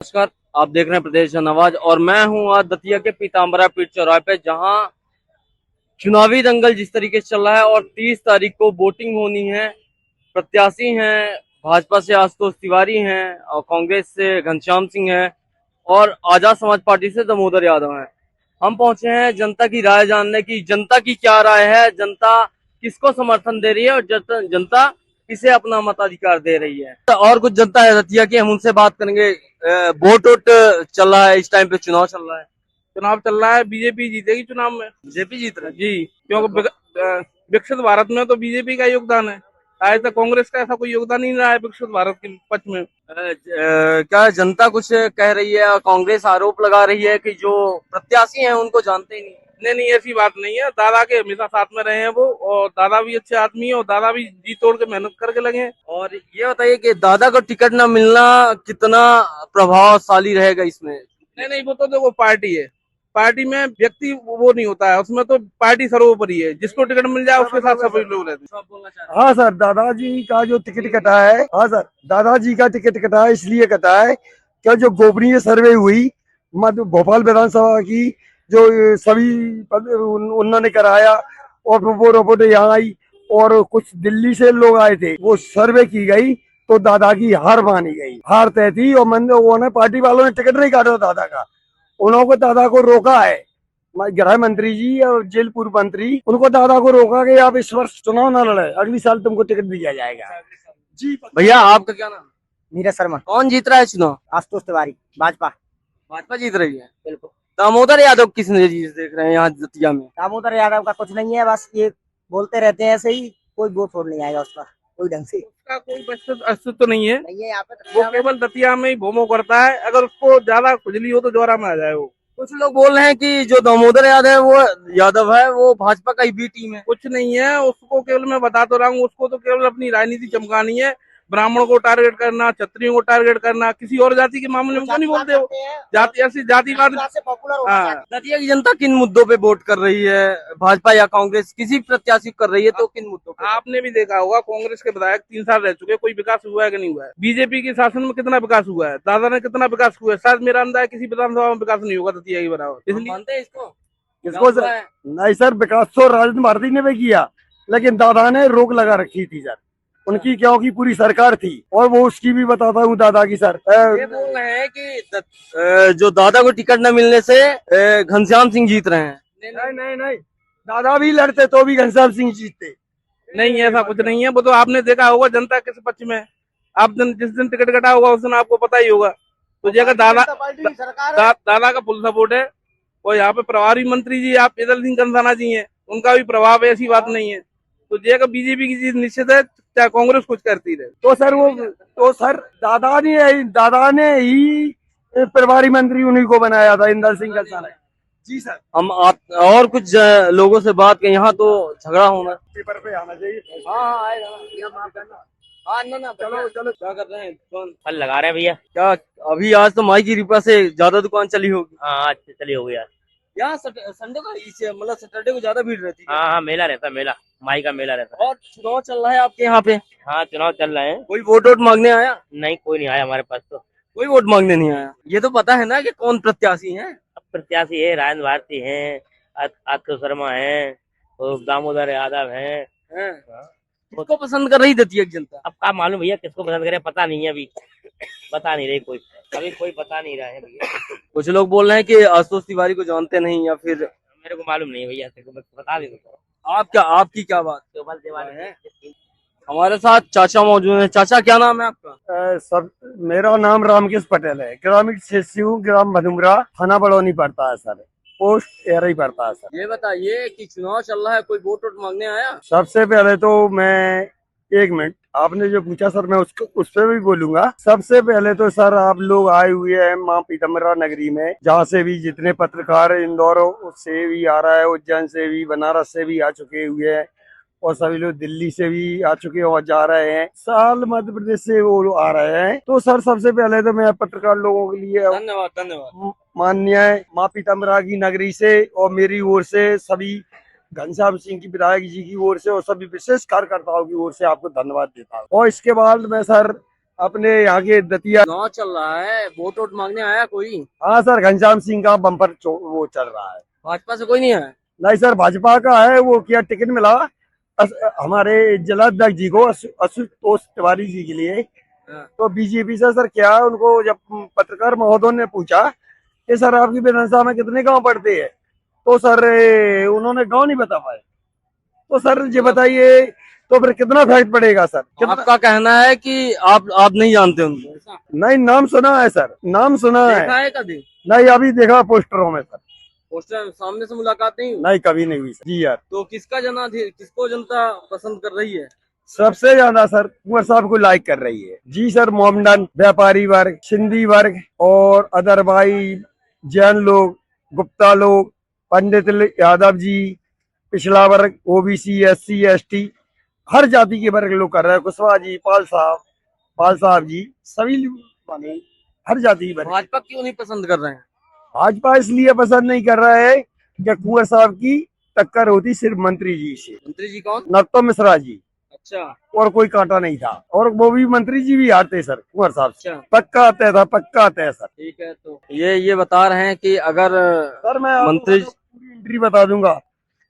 नमस्कार। आप देख रहे हैं प्रदेश जनआवाज और मैं हूं आज दतिया के पीताम्बरा पीर चौराहे पे, जहां चुनावी दंगल जिस तरीके से चल रहा है और 30 तारीख को वोटिंग होनी है। प्रत्याशी हैं भाजपा से आशुतोष तिवारी हैं और कांग्रेस से घनश्याम सिंह हैं और आजाद समाज पार्टी से दामोदर यादव हैं। हम पहुंचे हैं जनता की राय जानने की, जनता की क्या राय है, जनता किसको समर्थन दे रही है और जनता किसे अपना मताधिकार दे रही है। और कुछ जनता है दतिया की, हम उनसे बात करेंगे। वोट चल रहा है, इस टाइम पे चुनाव चल रहा है। चुनाव चल रहा है, बीजेपी जीतेगी चुनाव में। बीजेपी जीत रही है जी, क्योंकि विकसित भारत में तो बीजेपी का योगदान है। आज तक कांग्रेस का ऐसा कोई योगदान नहीं रहा है विकसित भारत के पक्ष में। क्या जनता कुछ कह रही है? कांग्रेस आरोप लगा रही है कि जो प्रत्याशी हैं उनको जानते ही नहीं। नहीं नहीं, ऐसी बात नहीं है। दादा के हमेशा साथ में रहे हैं वो, और दादा भी अच्छे आदमी है और दादा भी जी तोड़ के मेहनत करके लगे हैं। और ये बताइए कि दादा को टिकट न मिलना कितना प्रभावशाली रहेगा इसमें? नहीं नहीं, वो तो देखो पार्टी है। पार्टी में व्यक्ति वो नहीं होता है, उसमें तो पार्टी सर्वोपरि है। जिसको टिकट मिल जाए उसके साथ सभी लोग रहते हैं। हाँ सर, दादाजी का जो टिकट कटा है, हाँ सर, दादाजी का टिकट कटा है, इसलिए कटा है क्या जो गोपनीय सर्वे हुई मध्य भोपाल विधानसभा की, जो सभी उन्होंने कराया और वो रिपोर्ट यहाँ आई और कुछ दिल्ली से लोग आए थे, वो सर्वे की गई तो दादा की हार मानी गई, हार तय थी। और उन्होंने पार्टी वालों ने टिकट नहीं काटा दादा का, उन्होंने दादा को रोका है। गृह मंत्री जी और जेल पूर्व मंत्री, उनको दादा को रोका कि आप इस वर्ष चुनाव ना लड़े, अगली साल तुमको टिकट दिया जाएगा। जी भैया, आपका क्या नाम? नीरज शर्मा। कौन जीत रहा है चुनाव? आशुतोष तिवारी, भाजपा। भाजपा जीत रही है। बिल्कुल। दामोदर यादव किस नजरिए से देख रहे हैं यहाँ दतिया में? दामोदर यादव का कुछ नहीं है, बस ये बोलते रहते हैं ऐसे ही, कोई वोट वोट नहीं आएगा उसका कोई ढंग से। उसका कोई अस्तित्व नहीं है। नहीं है यहाँ पे वो केवल दतिया में ही भोमो करता है। अगर उसको ज्यादा खुजली हो तो जोरा में आ जाए वो। कुछ लोग बोल रहे हैं कि जो दामोदर यादव है वो भाजपा का ही बी टीम है। कुछ नहीं है उसको, केवल मैं बता तो रहा हूँ, उसको तो केवल अपनी राजनीति चमकानी है। ब्राह्मणों को टारगेट करना, क्षत्रियों को टारगेट करना, किसी और जाति के मामले में क्यों नहीं बोलते हो? जाति ऐसी जातिवाद। हाँ, दतिया की जनता किन मुद्दों पे वोट कर रही है? भाजपा या कांग्रेस किसी प्रत्याशी कर रही है तो किन मुद्दों पे? आपने भी देखा होगा, कांग्रेस के विधायक 3 साल रह चुके, कोई विकास हुआ है कि नहीं हुआ है? बीजेपी के शासन में कितना विकास हुआ है? दादा ने कितना विकास हुआ है? शायद मेरा अंदाजा है किसी विधानसभा में विकास नहीं होगा दतिया के बराबर। इसलिए मानते हैं इसको? इसको सर, नहीं सर, विकास तो राजेंद्र भारती ने भी किया, लेकिन दादा ने रोक लगा रखी थी सर, उनकी क्योंकि पूरी सरकार थी। और वो उसकी भी बताता हूँ दादा की सर। ये बोल रहे हैं कि जो दादा को टिकट न मिलने से घनश्याम सिंह जीत रहे हैं। नहीं नहीं नहीं, दादा भी लड़ते तो भी घनश्याम सिंह जीतते। नहीं, ऐसा कुछ नहीं है। वो तो आपने देखा होगा जनता किस पक्ष में है। आप जिस दिन टिकट कटा होगा उस दिन आपको पता ही होगा। तो जगह दादा का फुल सपोर्ट है। और यहाँ पे प्रभारी मंत्री जी आप इधर सिंह कंसाना जी हैं, उनका भी प्रभाव है, ऐसी बात नहीं है। तो जगह बीजेपी की जीत निश्चित है, चाहे कांग्रेस कुछ करती रहे। तो सर दादा ने ही प्रभारी मंत्री उन्हीं को बनाया था, इंदर सिंह कंसाना। जी सर। हम आप और कुछ लोगों से बात करें। यहाँ तो झगड़ा होना पेपर पे आना चाहिए। हाँ आएगा ना। हाँ ना चलो चलो, क्या कर रहे हैं? दुकान फल लगा रहे हैं भैया। क्या अभी आज तो माई की कृपा से ज्यादा दुकान चली होगी। हाँ, आज से चली हो गया। यहाँ संडे को मतलब सैटरडे को ज्यादा भीड़ रहती है। हाँ हाँ, मेला रहता है, मेला माई का मेला रहता है। और चुनाव चल रहा है आपके यहाँ पे? हाँ, चुनाव चल रहे हैं। कोई वोट मांगने आया? नहीं, कोई नहीं आया हमारे पास तो। कोई वोट मांगने नहीं आया। ये तो पता है ना कि कौन प्रत्याशी है? अब प्रत्याशी है, राजेंद्र भारती है, आशुतोष शर्मा है और दामोदर यादव है। किसको पसंद कर रही दतिया की जनता? अब क्या मालूम भैया किसको पसंद करे, पता नहीं है अभी। बता नहीं रही कोई, अभी कोई बता नहीं रहा है भैया। कुछ लोग बोल रहे हैं कि आशुतोष तिवारी को जानते नहीं या फिर मेरे को मालूम नहीं भैया, तेरे को बता दे। आपकी क्या बात? केवल देवाल है। हमारे साथ चाचा मौजूद है। चाचा, क्या नाम है आपका? सब मेरा नाम रामकेश पटेल है, ग्रामीण शिशु ग्राम मधुमरा, थाना बड़ौनी पड़ता है सर, पोस्ट एरा ही पड़ता है सर। ये बताइए कि चुनाव चल रहा है, कोई वोट मांगने आया? सबसे पहले तो मैं, एक मिनट, आपने जो पूछा सर मैं उस पर भी बोलूंगा। सबसे पहले तो सर आप लोग आए हुए हैं माँ पीताम्बरा नगरी में, जहाँ से भी जितने पत्रकार इंदौर से भी आ रहा है, उज्जैन से भी, बनारस से भी आ चुके हुए हैं और सभी लोग दिल्ली से भी आ चुके हैं और जा रहे हैं, साल मध्य प्रदेश से वो लोग आ रहे हैं। तो सर सबसे पहले तो मैं पत्रकार लोगों के लिए धन्यवाद। माननीय माँ पीताम्बरा की नगरी से और मेरी ओर से सभी घनश्याम सिंह की विधायक जी की ओर से और सभी विशेष कार्यकर्ताओं की ओर से आपको धन्यवाद देता हूँ। और इसके बाद मैं सर अपने यहाँ के दतिया। चुनाव चल रहा है, वोट वोट मांगने आया कोई? हाँ सर, घनश्याम सिंह का बम्पर वो चल रहा है। भाजपा से कोई नहीं आया? नहीं सर, भाजपा का है। वो क्या टिकट मिला हमारे जिलाध्यक्ष जी को, आशुतोष तिवारी जी के लिए। हाँ। तो बीजेपी से सर क्या है, उनको जब पत्रकार महोदय ने पूछा कि सर आपकी विधानसभा में कितने गांव पड़ते हैं, तो सर उन्होंने गांव नहीं बता पाए। तो सर ये बताइए, तो फिर कितना फैक्ट पड़ेगा सर? कितना? आपका कहना है कि आप नहीं जानते उनको, ऐसा? नहीं, नाम सुना है सर, नाम सुना देखा है। है कभी? नहीं, अभी देखा पोस्टरों में सर। पोस्टर सामने से मुलाकात नहीं हुई? नहीं, कभी नहीं हुई सर जी यार। तो किसको जनता पसंद कर रही है? सबसे ज्यादा सर कुंवर साहब को लाइक कर रही है जी सर। मोमडन, व्यापारी वर्ग, सिंधी वर्ग और अदर भाई, जैन लोग, गुप्ता लोग, पंडित यादव जी, पिछड़ा वर्ग, ओबीसी, एससी, एसटी, हर जाति के वर्ग लोग कर रहे हैं। कुशवाहा जी, पाल साहब जी, सभी लोग माने हर जाति के वर्ग। भाजपा क्यों नहीं पसंद कर रहे हैं? भाजपा इसलिए पसंद नहीं कर रहा है कि कुंवर साहब की टक्कर होती सिर्फ मंत्री जी से। मंत्री जी कौन? नरोत्तम मिश्रा जी, अच्छा और कोई कांटा नहीं था। और वो भी मंत्री जी भी हारते सर कुंवर साहब से। अच्छा, पक्का तय था, पक्का तय सर। ठीक है। तो ये बता रहे हैं कि अगर सर मैं आपको मंत्री पूरी एंट्री बता दूंगा।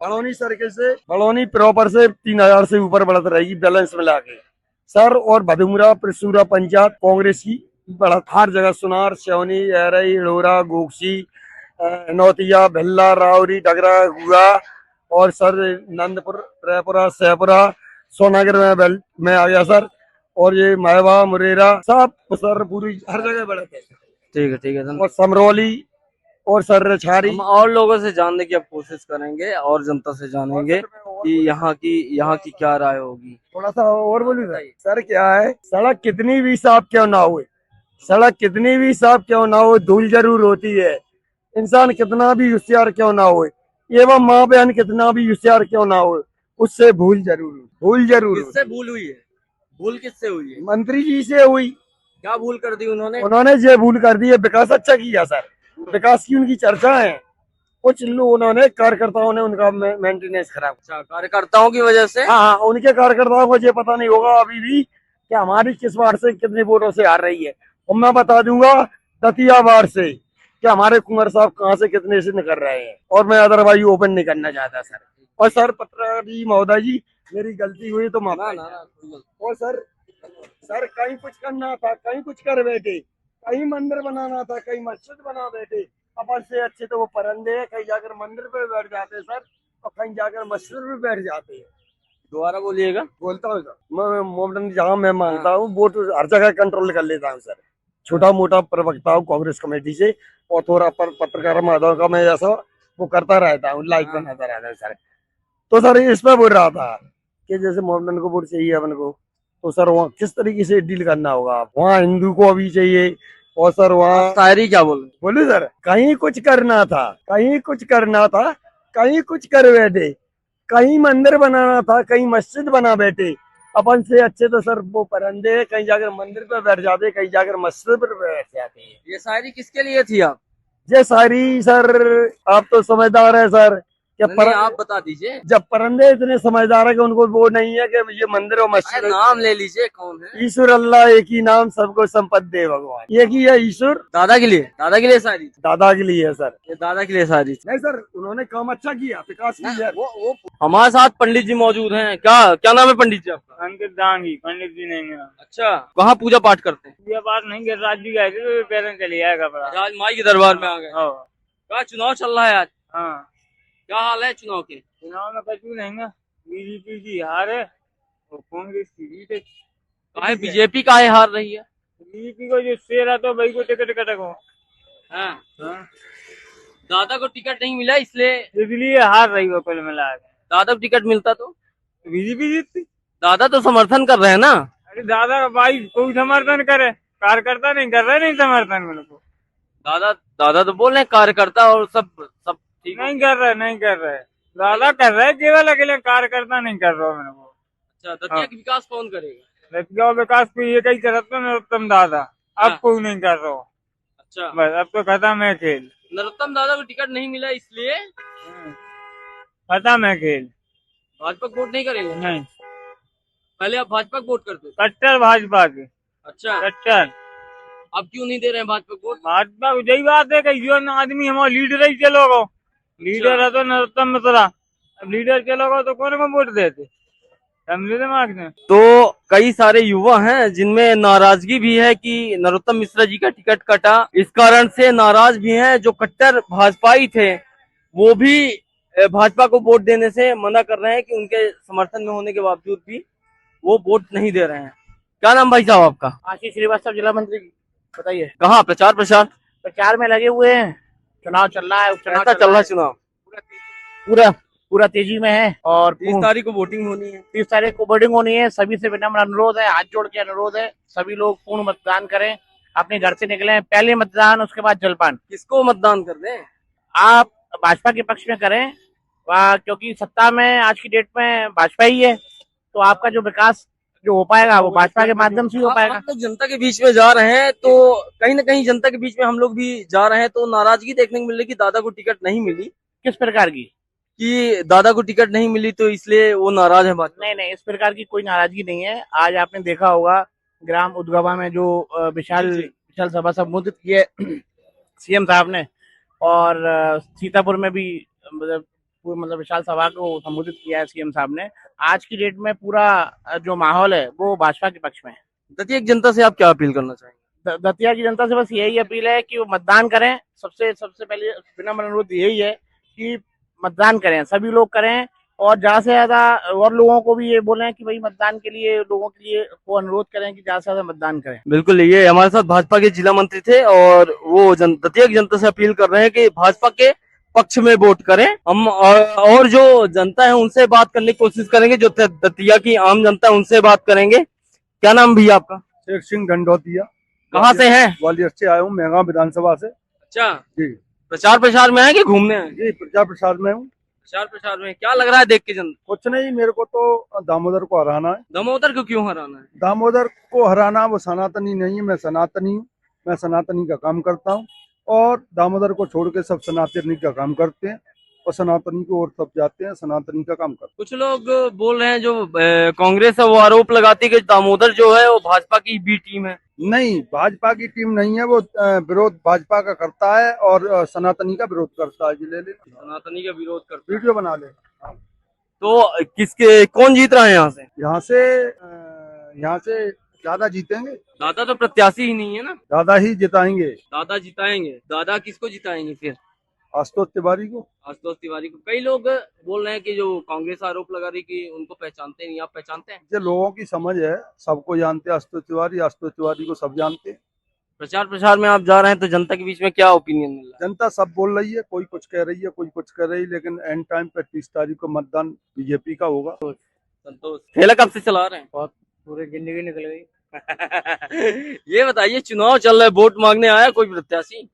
बड़ौनी सर्किल से, बड़ौनी प्रॉपर से 3000 से ऊपर बढ़त रहेगी बैलेंस मिला के सर। और भदुमरा, प्रसूरा पंचायत कांग्रेस की बढ़त हर जगह। सुनार, सिवनी, एरई, लोरा, गोगसी, नौतिया, भिल्ला, रावरी, डगरा, गुआ और सर नंदपुर, रायपुरा, सहपुरा, सोनागर में आ गया सर। और ये महवा, मुरेरा, सब सर पूरी हर जगह बढ़त है। ठीक है धन्यवाद। और समरौली और सर छारी। हम और लोगों से जानने की अब कोशिश करेंगे और जनता से जानेंगे कि यहाँ की क्या राय होगी। थोड़ा सा और बोलूं सर क्या है, सड़क कितनी भी साफ क्यों ना हो, सड़क कितनी भी साफ क्यों ना हो, धूल जरूर होती है। इंसान कितना भी होशियार क्यों ना हो, एवं माँ बहन कितना भी होशियार क्यों ना हो, उससे भूल जरूर किससे भूल हुई है? भूल किससे हुई है? मंत्री जी से हुई। क्या भूल कर दी उन्होंने? उन्होंने ये भूल कर दी है, विकास अच्छा किया सर, विकास की उनकी चर्चा है। कुछ लोग उन्होंने कार्यकर्ताओं ने उनका मेंटेनेंस खराब। अच्छा, कार्यकर्ताओं की वजह से? हाँ, उनके कार्यकर्ताओं को ये पता नहीं होगा अभी भी कि हमारी किस वार्ड से कितने वोटों से हार रही है। और मैं बता दूंगा दतिया वार्ड से कि हमारे कुंवर साहब कहाँ से कितने से निकल रहे हैं। और मैं अदरवाइज ओपन नहीं करना चाहता सर। और सर पत्रकार जी महोदय जी, मेरी गलती हुई तो माफ। और सर कहीं कुछ करना था, कहीं कुछ कर बैठे, कहीं मंदिर बनाना था, कहीं मस्जिद बना बैठे। अपन से अच्छे तो वो परंदे हैं, कहीं जाकर मंदिर पे बैठ जाते सर, और कहीं जाकर मस्जिद पे बैठ जाते हैं। दोबारा बोलिएगा। बोलता हूँ सर, मैं मोमडन जहाँ मैं मांगता हूँ वोट हर जगह कंट्रोल कर लेता हूँ सर। छोटा मोटा प्रवक्ता हूँ कांग्रेस कमेटी से, और थोड़ा पत्रकार माधव का मैं जैसा वो करता रहता हूँ, लाइक बनाता रहता हूँ सर। तो सर इस पर बोल रहा था कि जैसे मोमडन को वोट चाहिए अपन को, तो सर वहाँ किस तरीके से डील करना होगा। वहाँ हिंदू को अभी चाहिए, और सर वहाँ शायरी क्या बोले सर, कहीं कुछ करना था, कहीं कुछ करना था, कहीं कुछ कर बैठे, कहीं मंदिर बनाना था, कहीं मस्जिद बना बैठे। अपन से अच्छे तो सर वो परंदे, कहीं जाकर मंदिर पे बैठ जाते, कहीं जाकर मस्जिद पर बैठ जाते हैं। ये शायरी किसके लिए थी आप? ये सारी सर, आप तो समझदार है सर। क्या नहीं, आप बता दीजिए। जब परंदे इतने समझदार है कि उनको वो नहीं है कि ये मंदिर और मस्जिद। नाम ले लीजिए, कौन है? ईश्वर अल्लाह एक ही नाम, सबको संपत्ति दे भगवान, एक ही है ईश्वर। दादा के लिए शायरी? दादा के लिए है सर। ये दादा के लिए शायरी? नहीं सर, उन्होंने काम अच्छा किया, विकास किया। वो हमारे साथ पंडित जी मौजूद हैं। क्या नाम है पंडित जी आपका? अंकित दांगी, पंडित जी नहीं है। अच्छा, कहाँ पूजा पाठ करते हैं? ये बात नहीं कर, राज जी गए थे तो पैदल चले आएगा बड़ा। आज माई के दरबार में आ गए। हाँ क्या चुनाव चल रहा है आज? हाँ, क्या हाल है चुनाव के? चुनाव में कछु नहीं है, बीजेपी की हार है और कांग्रेस की जीत है। काहे बीजेपी काहे हार रही है? बीजेपी को जो शेर है तो भाई को टिकट कटेगा। हाँ, हाँ, दादा को टिकट नहीं मिला इसलिए हार रही हो कुल मिला के। दादा को टिकट मिलता तो बीजेपी जीतती। दादा तो समर्थन कर रहे हैं ना। अरे दादा का भाई कोई समर्थन करे, कार्यकर्ता नहीं कर रहे, नहीं समर्थन मेरे को। दादा तो बोल रहे हैं कार्यकर्ता और सब ठीक है। नहीं कर रहे दादा कर रहे केवल अकेले, कार्यकर्ता नहीं कर रहा मेरे को। अच्छा, दतिया की विकास कौन करेगा? रतिया विकास को ये कई करता नरोत्तम दादा, अब हाँ। कोई नहीं कर रहा। अच्छा, बस अब तो खत्म है खेल। नरोत्तम दादा को टिकट नहीं मिला इसलिए खत्म है खेल। भाजपा को वोट नहीं करेंगे? नहीं, पहले आप भाजपा को वोट करते थे? कट्टर भाजपा के। अच्छा, अच्छा अब क्यों नहीं दे रहे हैं भाजपा को वोट? भाजपा को यही बात है कि जो आदमी हमारा लीडर ही चलोगा, लीडर है तो नरोत्तम मिश्रा, अब लीडर चलोगा तो कौन को वोट देते, समझे दिमाग में। तो कई सारे युवा हैं जिनमें नाराजगी भी है कि नरोत्तम मिश्रा जी का टिकट कटा, इस कारण से नाराज भी हैं। जो कट्टर भाजपाई थे वो भी भाजपा को वोट देने से मना कर रहे हैं कि उनके समर्थन में होने के बावजूद भी वो वोट नहीं दे रहे हैं। क्या नाम भाई साहब आपका? आशीष श्रीवास्तव, जिला मंत्री। बताइए। कहाँ प्रचार प्रसार प्रचार में लगे हुए हैं, चुनाव चल रहा है, उपचुनाव कैसा चल रहा है चुनाव? पूरा पूरा तेजी में है और 30 तारीख को वोटिंग होनी है। 30 तारीख को वोटिंग होनी है। सभी से विनम्र अनुरोध है, हाथ जोड़ के अनुरोध है, सभी लोग पूर्ण मतदान करें, अपने घर से निकलें, पहले मतदान उसके बाद जलपान। किसको मतदान कर दें? आप भाजपा के पक्ष में करें, क्योंकि सत्ता में आज की डेट में भाजपा ही है, तो आपका जो विकास जो हो पाएगा वो भाजपा के माध्यम से ही हो पाएगा। हम लोग जनता के बीच में जा रहे हैं तो कहीं ना कहीं जनता के बीच में हम लोग भी जा रहे हैं तो नाराजगी देखने को मिल रही कि दादा को टिकट नहीं मिली। किस प्रकार की? कि दादा को टिकट नहीं मिली तो इसलिए वो नाराज है भाजपा। नहीं, इस प्रकार की कोई नाराजगी नहीं है। आज आपने देखा होगा ग्राम उद्गवा में जो विशाल सभा संबोधित की है सीएम साहब ने, और सीतापुर में भी मतलब विशाल सभा को संबोधित किया है सीएम साहब ने। आज की डेट में पूरा जो माहौल है वो भाजपा के पक्ष में है। दतिया की जनता से आप क्या अपील करना चाहेंगे? दतिया की जनता से बस यही अपील है कि वो मतदान करें। सबसे पहले विनम्र अनुरोध यही है कि मतदान करें, सभी लोग करें, और ज्यादा से ज्यादा और लोगों को भी ये बोलें कि भाई मतदान के लिए लोगों के लिए वो अनुरोध करें कि ज्यादा से ज्यादा मतदान करें। बिल्कुल, ये हमारे साथ भाजपा के जिला मंत्री थे और वो दतिया की जनता से अपील कर रहे हैं कि भाजपा के पक्ष में वोट करें। हम और जो जनता है उनसे बात करने की कोशिश करेंगे, जो दतिया की आम जनता है उनसे बात करेंगे। क्या नाम भैया आपका? शेख सिंह ढंडोतिया। कहाँ से हैं? ग्वालियर से आया हूँ, मेगा विधानसभा से। अच्छा जी। प्रचार प्रसार में है कि घूमने हैं? जी, प्रचार प्रसार में हूँ। प्रचार प्रसार में क्या लग रहा है देख के जनता? कुछ नहीं, मेरे को तो दामोदर को हराना है। दामोदर को क्यों हराना है? दामोदर को हराना, वो सनातनी नहीं है, मैं सनातनी हूँ। मैं सनातनी का काम करता हूँ और दामोदर को छोड़ के सब सनातनी का काम करते हैं और सनातनी की ओर सब जाते हैं, सनातनी का काम करते हैं। कुछ लोग बोल रहे हैं जो कांग्रेस है वो आरोप लगाती है कि दामोदर जो है वो भाजपा की बी टीम है। नहीं, भाजपा की टीम नहीं है वो, विरोध भाजपा का करता है और सनातनी का विरोध करता है। जी, ले ले, सनातनी का विरोध करता है। वीडियो बना ले। तो किसके कौन जीत रहा है यहाँ से? यहाँ से दादा जीतेंगे। दादा तो प्रत्याशी ही नहीं है ना। दादा ही जिताएंगे। दादा जिताएंगे। दादा किसको जिताएंगे फिर? आशुतोष तिवारी को। आशुतोष तिवारी को। कई लोग बोल रहे हैं कि जो कांग्रेस आरोप लगा रही कि उनको पहचानते नहीं, आप पहचानते हैं? जो लोगों की समझ है, सबको जानते हैं। आशुतोष तिवारी को सब जानते हैं। प्रचार प्रसार में आप जा रहे हैं तो जनता के बीच में क्या ओपिनियन मिल रहा है? जनता सब बोल रही है, कोई कुछ कह रही है, कोई कुछ कह रही है, लेकिन एंड टाइम पे 30 तारीख को मतदान बीजेपी का होगा। संतोष, ठेला कब से चला रहे हैं? बहुत पूरी जिंदगी निकल गई। ये बताइए, चुनाव चल रहा है, वोट मांगने आया कोई प्रत्याशी?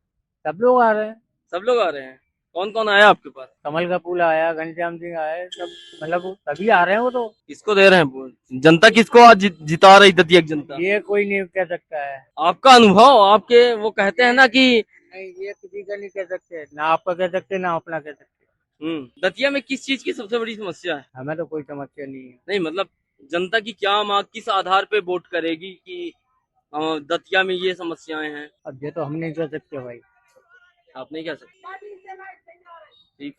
सब लोग आ रहे हैं। सब लोग आ रहे हैं। कौन कौन आया आपके पास? कमल का फूल आया, घनश्याम सिंह आए, सब मतलब सभी आ रहे हैं। वो तो किसको दे रहे हैं वोट? जनता किसको आज जिता रही दतिया की जनता? ये कोई नहीं कह सकता है। आपका अनुभव, आपके वो कहते हैं ना कि नहीं, ये किसी का नहीं कह सकते, ना आपका कह सकते ना अपना कह सकते। दतिया में किस चीज की सबसे बड़ी समस्या है? हमें तो कोई समस्या नहीं है। नहीं मतलब जनता की क्या मांग, किस आधार पे वोट करेगी कि दतिया में ये समस्याएं हैं? अब ये तो हम नहीं कह सकते भाई। आप नहीं कह सकते, ठीक।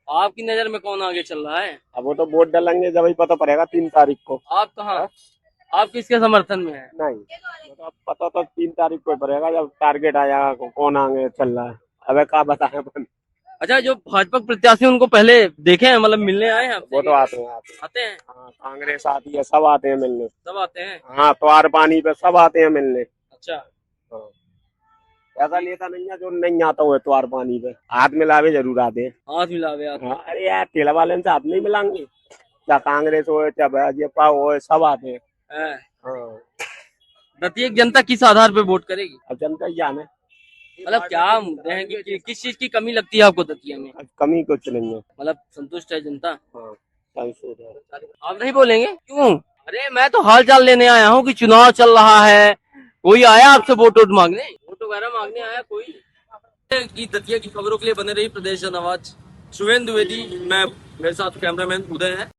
आपकी नजर में कौन आगे चल रहा है? अब वो तो वोट डालेंगे जब ही पता पड़ेगा 3 तारीख को। आप कहाँ, आप किसके समर्थन में है? नहीं, वो तो अब पता तो 3 तारीख को ही पड़ेगा जब टारगेट आएगा कौन आगे चल रहा है। अब क्या बताएं अपन। अच्छा, जो भाजपा प्रत्याशी उनको पहले देखे हैं, मतलब मिलने आए हैं आपसे? वो तो आते हैं। आते हैं। हाँ, कांग्रेस आती है, सब आते हैं मिलने। सब आते हैं। हाँ, त्वार पानी पे सब आते हैं मिलने। अच्छा, हाँ, ऐसा नेता नहीं है जो नहीं आता हुआ त्वार पानी पे। हाथ मिलावे जरूर आते हैं। हाथ मिलावे आते हैं। हाँ, अरे यार ठेला वाले से हाथ नहीं मिलाएंगे, चाहे कांग्रेस हो चाहे भाजपा हो, सब आते हैं। हैं। हाँ, दतिया की जनता किस आधार पे वोट करेगी? अब जनता ही जाने। मतलब क्या मुद्दे हैं कि किस चीज की कमी लगती है आपको दतिया में? अब कमी कुछ नहीं है। मतलब संतुष्ट है जनता? हाँ, सही सोच है। आप नहीं बोलेंगे क्यों? अरे मैं तो हाल चाल लेने आया हूँ कि चुनाव चल रहा है, कोई आया आपसे वोट मांगने? वोट वगैरह मांगने आया कोई? की दतिया की खबरों के लिए बने रही प्रदेश जनआवाज। शुभेंदु द्विवेदी, मैं, मेरे साथ कैमरामैन उदय है।